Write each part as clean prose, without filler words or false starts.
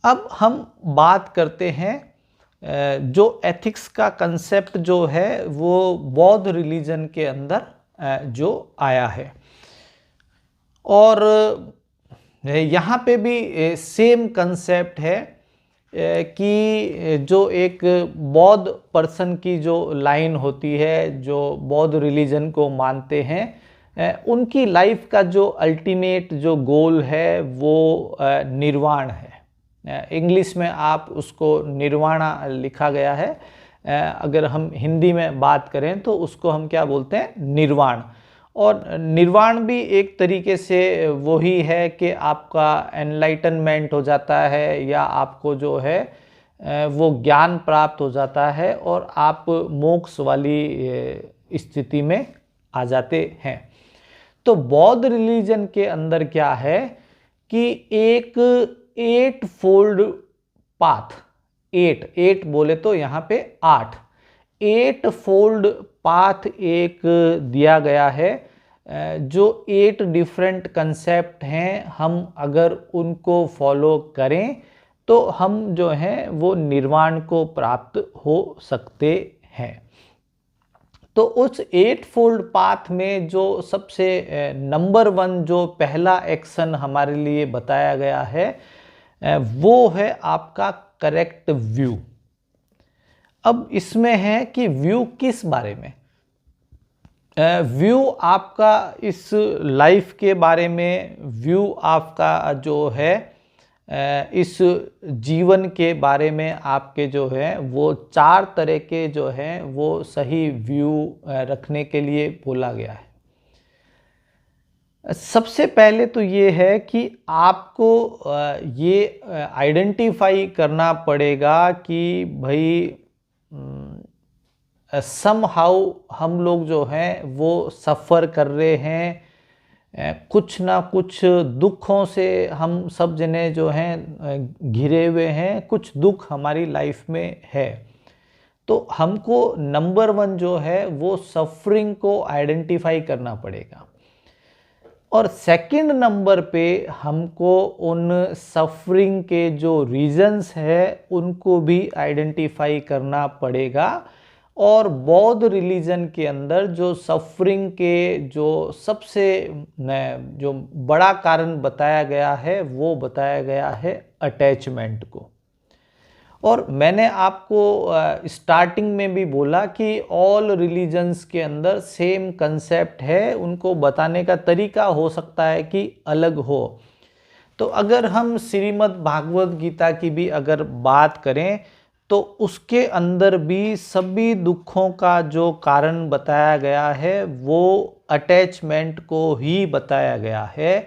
अब हम बात करते हैं जो एथिक्स का कंसेप्ट जो है वो बौद्ध रिलीजन के अंदर जो आया है। और यहाँ पे भी सेम कंसेप्ट है कि जो एक बौद्ध पर्सन की जो लाइन होती है, जो बौद्ध रिलीजन को मानते हैं, उनकी लाइफ का जो अल्टीमेट जो गोल है वो निर्वाण है। इंग्लिश में आप उसको निर्वाणा लिखा गया है, अगर हम हिंदी में बात करें तो उसको हम क्या बोलते हैं, निर्वाण। और निर्वाण भी एक तरीके से वही है कि आपका एनलाइटनमेंट हो जाता है, या आपको जो है वो ज्ञान प्राप्त हो जाता है और आप मोक्ष वाली स्थिति में आ जाते हैं। तो बौद्ध रिलीजन के अंदर क्या है कि एक 8 फोल्ड पाथ, 8 बोले तो यहाँ पे 8 फोल्ड पाथ एक दिया गया है, जो 8 डिफरेंट कंसेप्ट हैं। हम अगर उनको फॉलो करें तो हम जो हैं वो निर्वाण को प्राप्त हो सकते हैं। तो उस 8 फोल्ड पाथ में जो सबसे नंबर 1 जो पहला एक्शन हमारे लिए बताया गया है वो है आपका करेक्ट व्यू। अब इसमें है कि व्यू किस बारे में, व्यू आपका इस लाइफ के बारे में, व्यू आपका जो है इस जीवन के बारे में, आपके जो है वो 4 तरह के जो हैं वो सही व्यू रखने के लिए बोला गया है। सबसे पहले तो ये है कि आपको ये आइडेंटिफाई करना पड़ेगा कि भाई समहाउ हम लोग जो हैं वो सफ़र कर रहे हैं, कुछ ना कुछ दुखों से हम सब जने जो हैं घिरे हुए हैं, कुछ दुख हमारी लाइफ में है। तो हमको नंबर 1 जो है वो सफरिंग को आइडेंटिफाई करना पड़ेगा। और सेकंड नंबर पे हमको उन सफरिंग के जो रीजंस है उनको भी आइडेंटिफाई करना पड़ेगा। और बौद्ध रिलीजन के अंदर जो सफरिंग के जो सबसे जो बड़ा कारण बताया गया है वो बताया गया है अटैचमेंट को। और मैंने आपको स्टार्टिंग में भी बोला कि ऑल रिलीजन्स के अंदर सेम कंसेप्ट है, उनको बताने का तरीका हो सकता है कि अलग हो। तो अगर हम श्रीमद् भागवत गीता की भी अगर बात करें तो उसके अंदर भी सभी दुखों का जो कारण बताया गया है वो अटैचमेंट को ही बताया गया है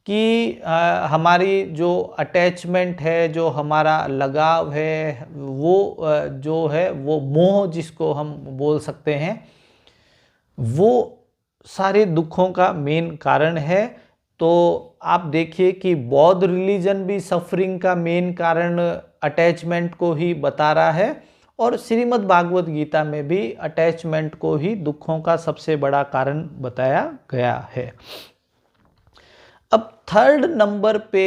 कि हमारी जो अटैचमेंट है, जो हमारा लगाव है, वो जो है वो मोह जिसको हम बोल सकते हैं, वो सारे दुखों का मेन कारण है। तो आप देखिए कि बौद्ध रिलीजन भी सफरिंग का मेन कारण अटैचमेंट को ही बता रहा है, और श्रीमद् भागवत गीता में भी अटैचमेंट को ही दुखों का सबसे बड़ा कारण बताया गया है। अब थर्ड नंबर पे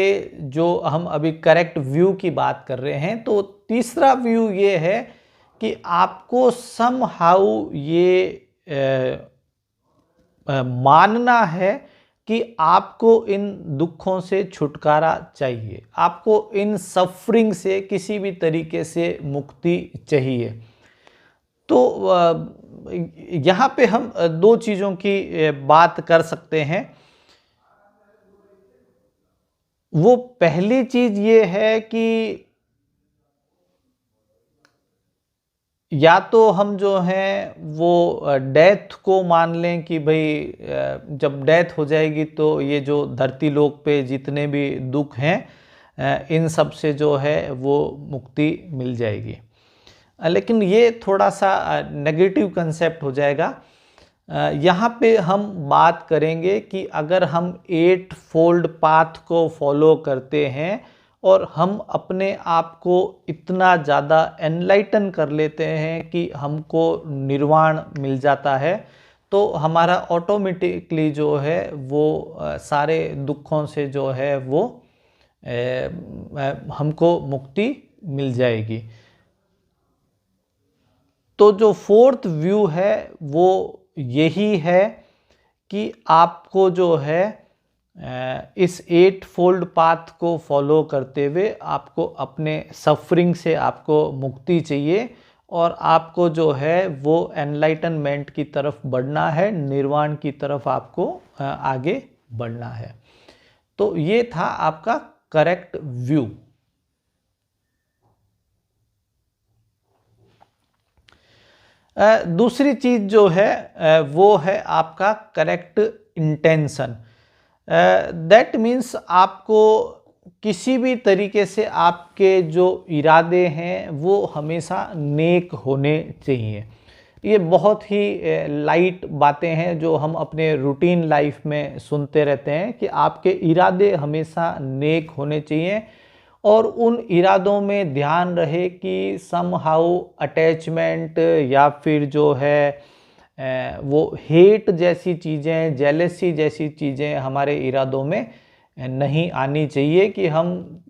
जो हम अभी करेक्ट व्यू की बात कर रहे हैं, तो तीसरा व्यू ये है कि आपको समहाउ ये मानना है कि आपको इन दुखों से छुटकारा चाहिए, आपको इन सफरिंग से किसी भी तरीके से मुक्ति चाहिए। तो यहाँ पे हम 2 चीज़ों की बात कर सकते हैं। वो पहली चीज़ ये है कि या तो हम जो हैं वो डेथ को मान लें कि भाई जब डेथ हो जाएगी तो ये जो धरती लोक पे जितने भी दुख हैं इन सब से जो है वो मुक्ति मिल जाएगी। लेकिन ये थोड़ा सा नेगेटिव कंसेप्ट हो जाएगा। यहाँ पे हम बात करेंगे कि अगर हम 8 फोल्ड पाथ को फॉलो करते हैं और हम अपने आप को इतना ज़्यादा एनलाइटन कर लेते हैं कि हमको निर्वाण मिल जाता है, तो हमारा ऑटोमेटिकली जो है वो सारे दुखों से जो है वो हमको मुक्ति मिल जाएगी। तो जो फोर्थ व्यू है वो यही है कि आपको जो है इस 8 फोल्ड पाथ को फॉलो करते हुए आपको अपने सफरिंग से आपको मुक्ति चाहिए और आपको जो है वो एनलाइटनमेंट की तरफ बढ़ना है, निर्वाण की तरफ आपको आगे बढ़ना है। तो ये था आपका करेक्ट व्यू। दूसरी चीज जो है वो है आपका करेक्ट इंटेंशन। दैट मीन्स आपको किसी भी तरीके से आपके जो इरादे हैं वो हमेशा नेक होने चाहिए। ये बहुत ही लाइट बातें हैं जो हम अपने रूटीन लाइफ में सुनते रहते हैं कि आपके इरादे हमेशा नेक होने चाहिए और उन इरादों में ध्यान रहे कि समहाउ अटैचमेंट या फिर जो है वो हेट जैसी चीज़ें, जेलेसी जैसी चीज़ें हमारे इरादों में नहीं आनी चाहिए कि हम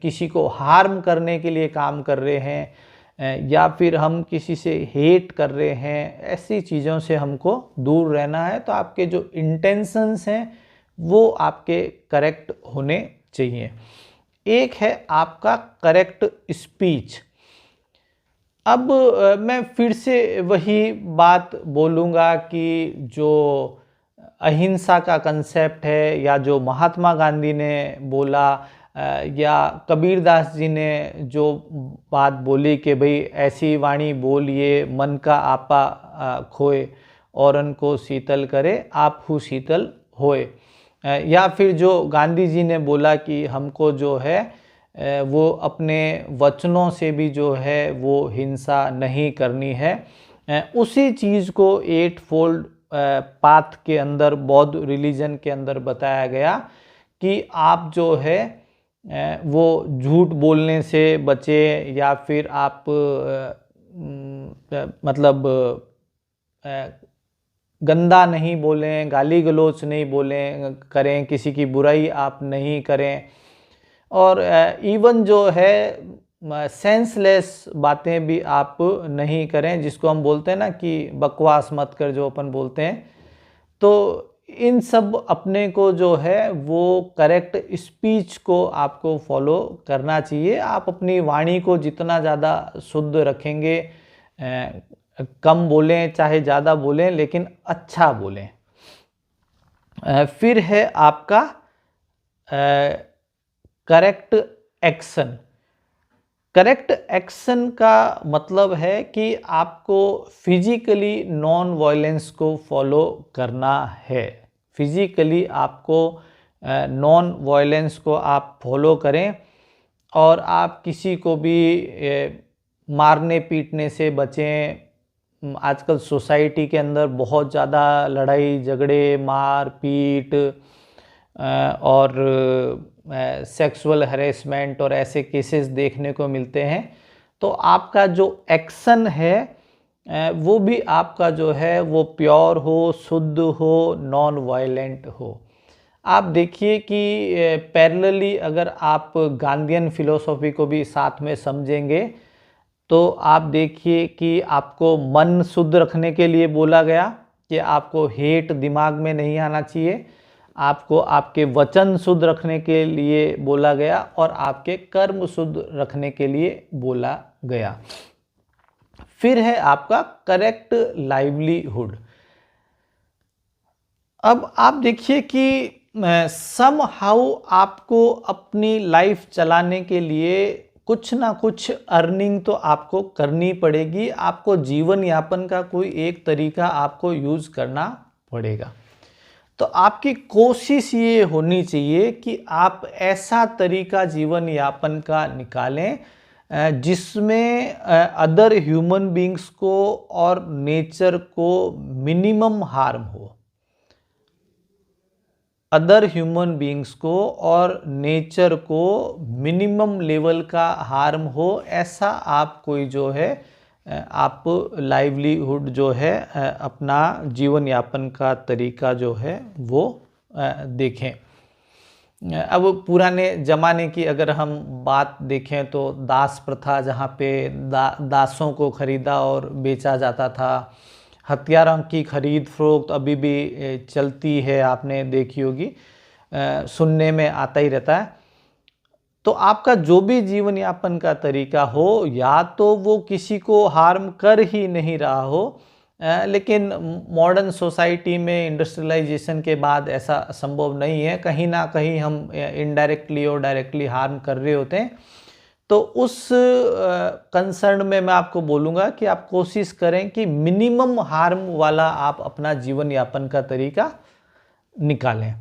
किसी को हार्म करने के लिए काम कर रहे हैं या फिर हम किसी से हेट कर रहे हैं। ऐसी चीज़ों से हमको दूर रहना है। तो आपके जो इंटेंशंस हैं वो आपके करेक्ट होने चाहिए। एक है आपका करेक्ट स्पीच। अब मैं फिर से वही बात बोलूँगा कि जो अहिंसा का कंसेप्ट है या जो महात्मा गांधी ने बोला या कबीरदास जी ने जो बात बोली कि भाई ऐसी वाणी बोलिए मन का आपा खोए औरन को शीतल करे आप हु शीतल होए। या फिर जो गांधी जी ने बोला कि हमको जो है वो अपने वचनों से भी जो है वो हिंसा नहीं करनी है। उसी चीज़ को 8 फोल्ड पाथ के अंदर बौद्ध रिलीजन के अंदर बताया गया कि आप जो है वो झूठ बोलने से बचे या फिर आप मतलब गंदा नहीं बोलें, गाली गलौज नहीं बोलें करें, किसी की बुराई आप नहीं करें और इवन जो है सेंसलेस बातें भी आप नहीं करें, जिसको हम बोलते हैं ना कि बकवास मत कर, जो अपन बोलते हैं। तो इन सब अपने को जो है वो करेक्ट स्पीच को आपको फॉलो करना चाहिए। आप अपनी वाणी को जितना ज़्यादा शुद्ध रखेंगे, कम बोलें चाहे ज़्यादा बोलें लेकिन अच्छा बोलें। फिर है आपका करेक्ट एक्शन। करेक्ट एक्शन का मतलब है कि आपको फिजिकली नॉन वायलेंस को फॉलो करना है। फिजिकली आपको नॉन वायलेंस को आप फॉलो करें और आप किसी को भी मारने पीटने से बचें। आजकल सोसाइटी के अंदर बहुत ज़्यादा लड़ाई झगड़े, मार पीट और सेक्सुअल हैरेसमेंट और ऐसे केसेस देखने को मिलते हैं। तो आपका जो एक्शन है वो भी आपका जो है वो प्योर हो, शुद्ध हो, नॉन वायलेंट हो। आप देखिए कि पैरेलली अगर आप गांधीयन फिलोसॉफी को भी साथ में समझेंगे तो आप देखिए कि आपको मन शुद्ध रखने के लिए बोला गया कि आपको हेट दिमाग में नहीं आना चाहिए, आपको आपके वचन शुद्ध रखने के लिए बोला गया और आपके कर्म शुद्ध रखने के लिए बोला गया। फिर है आपका करेक्ट लाइवलीहुड। अब आप देखिए कि सम हाउ आपको अपनी लाइफ चलाने के लिए कुछ ना कुछ अर्निंग तो आपको करनी पड़ेगी। आपको जीवन यापन का कोई एक तरीका आपको यूज करना पड़ेगा। तो आपकी कोशिश ये होनी चाहिए कि आप ऐसा तरीका जीवन यापन का निकालें जिसमें अदर ह्यूमन बींग्स को और नेचर को मिनिमम हार्म हो। अदर ह्यूमन बींग्स को और नेचर को मिनिमम लेवल का हार्म हो, ऐसा आप कोई जो है आप लाइवलीहुड जो है अपना जीवन यापन का तरीका जो है वो देखें। अब पुराने ज़माने की अगर हम बात देखें तो दास प्रथा, जहाँ पे दासों को खरीदा और बेचा जाता था। हथियारों की खरीद फरोख्त अभी भी चलती है, आपने देखी होगी, सुनने में आता ही रहता है। तो आपका जो भी जीवन यापन का तरीका हो, या तो वो किसी को हार्म कर ही नहीं रहा हो, लेकिन मॉडर्न सोसाइटी में इंडस्ट्रियलाइजेशन के बाद ऐसा संभव नहीं है, कहीं ना कहीं हम इनडायरेक्टली और डायरेक्टली हार्म कर रहे होते हैं। तो उस कंसर्न में मैं आपको बोलूँगा कि आप कोशिश करें कि मिनिमम हार्म वाला आप अपना जीवन यापन का तरीका निकालें।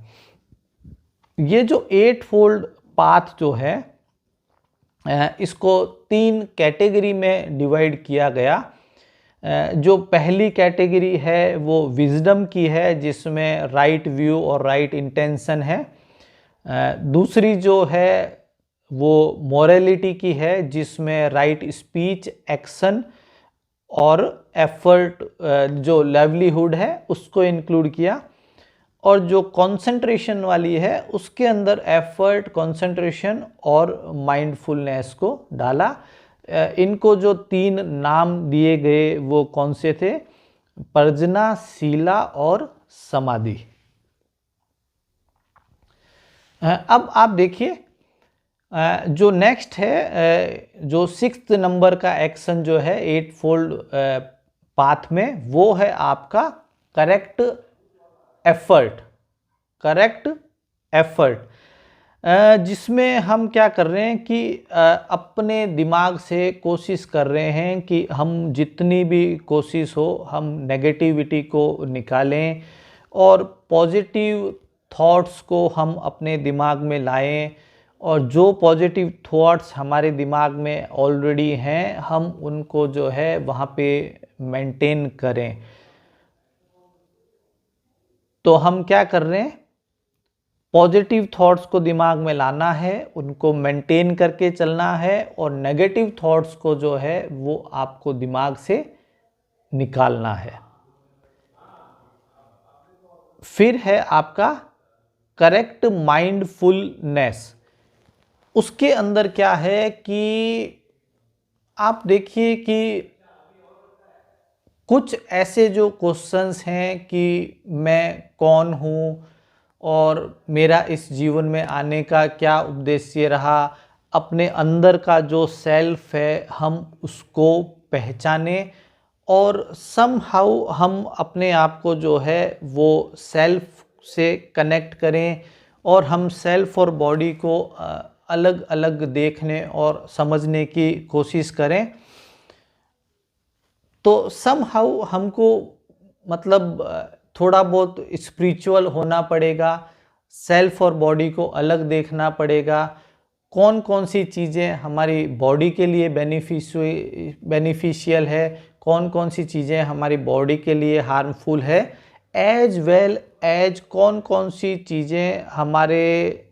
ये जो 8 फोल्ड पाथ जो है, इसको 3 कैटेगरी में डिवाइड किया गया। जो पहली कैटेगरी है वो विजडम की है, जिसमें राइट व्यू और राइट इंटेंशन है। दूसरी जो है वो मोरालिटी की है, जिसमें राइट स्पीच, एक्शन और एफर्ट, जो लाइवलीहुड है उसको इंक्लूड किया। और जो कंसंट्रेशन वाली है उसके अंदर एफर्ट, कंसंट्रेशन और माइंडफुलनेस को डाला। इनको जो 3 नाम दिए गए वो कौन से थे? प्रज्ञा, शीला और समाधि। अब आप देखिए, जो नेक्स्ट है, जो 6th नंबर का एक्शन जो है 8 फोल्ड पाथ में, वो है आपका करेक्ट एफर्ट। करेक्ट एफर्ट, जिसमें हम क्या कर रहे हैं कि अपने दिमाग से कोशिश कर रहे हैं कि हम जितनी भी कोशिश हो हम नेगेटिविटी को निकालें और पॉजिटिव थॉट्स को हम अपने दिमाग में लाएं, और जो पॉजिटिव थॉट्स हमारे दिमाग में ऑलरेडी हैं हम उनको जो है वहाँ पे मेंटेन करें। तो हम क्या कर रहे हैं? पॉजिटिव थॉट्स को दिमाग में लाना है, उनको मेंटेन करके चलना है, और नेगेटिव थॉट्स को जो है वो आपको दिमाग से निकालना है। फिर है आपका करेक्ट माइंडफुलनेस। उसके अंदर क्या है कि आप देखिए कि कुछ ऐसे जो क्वेश्चंस हैं कि मैं कौन हूँ और मेरा इस जीवन में आने का क्या उद्देश्य रहा, अपने अंदर का जो सेल्फ है हम उसको पहचाने, और समहाउ हम अपने आप को जो है वो सेल्फ से कनेक्ट करें, और हम सेल्फ और बॉडी को अलग अलग देखने और समझने की कोशिश करें। तो समहाउ हमको मतलब थोड़ा बहुत स्पिरिचुअल होना पड़ेगा, सेल्फ और बॉडी को अलग देखना पड़ेगा, कौन कौन सी चीज़ें हमारी बॉडी के लिए बेनिफिशियल है, कौन कौन सी चीज़ें हमारी बॉडी के लिए हार्मफुल है, एज वेल एज कौन कौन सी चीज़ें हमारे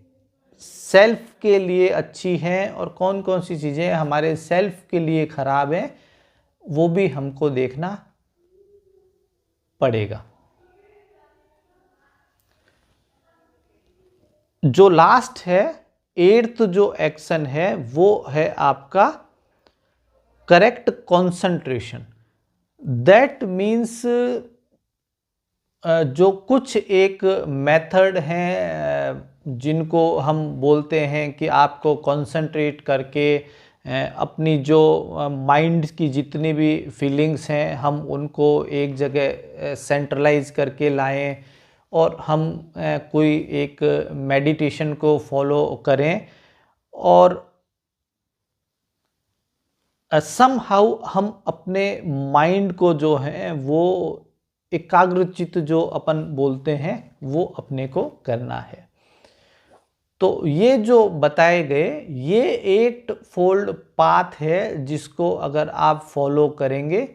सेल्फ के लिए अच्छी हैं और कौन कौन सी चीज़ें हमारे सेल्फ के लिए ख़राब हैं, वो भी हमको देखना पड़ेगा। जो लास्ट है 8th जो एक्शन है वो है आपका करेक्ट कंसंट्रेशन। दैट मीन्स जो कुछ एक मेथड हैं जिनको हम बोलते हैं कि आपको कंसंट्रेट करके अपनी जो माइंड की जितनी भी फीलिंग्स हैं हम उनको एक जगह सेंट्रलाइज करके लाएं, और हम कोई एक मेडिटेशन को फॉलो करें, और समहाउ हम अपने माइंड को जो है वो एकाग्रचित्त जो अपन बोलते हैं वो अपने को करना है। तो ये जो बताए गए ये 8 फोल्ड पाथ है, जिसको अगर आप फॉलो करेंगे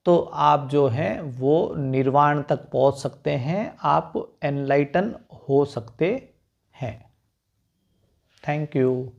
तो आप जो हैं वो निर्वाण तक पहुंच सकते हैं, आप एनलाइटन हो सकते हैं। Thank you.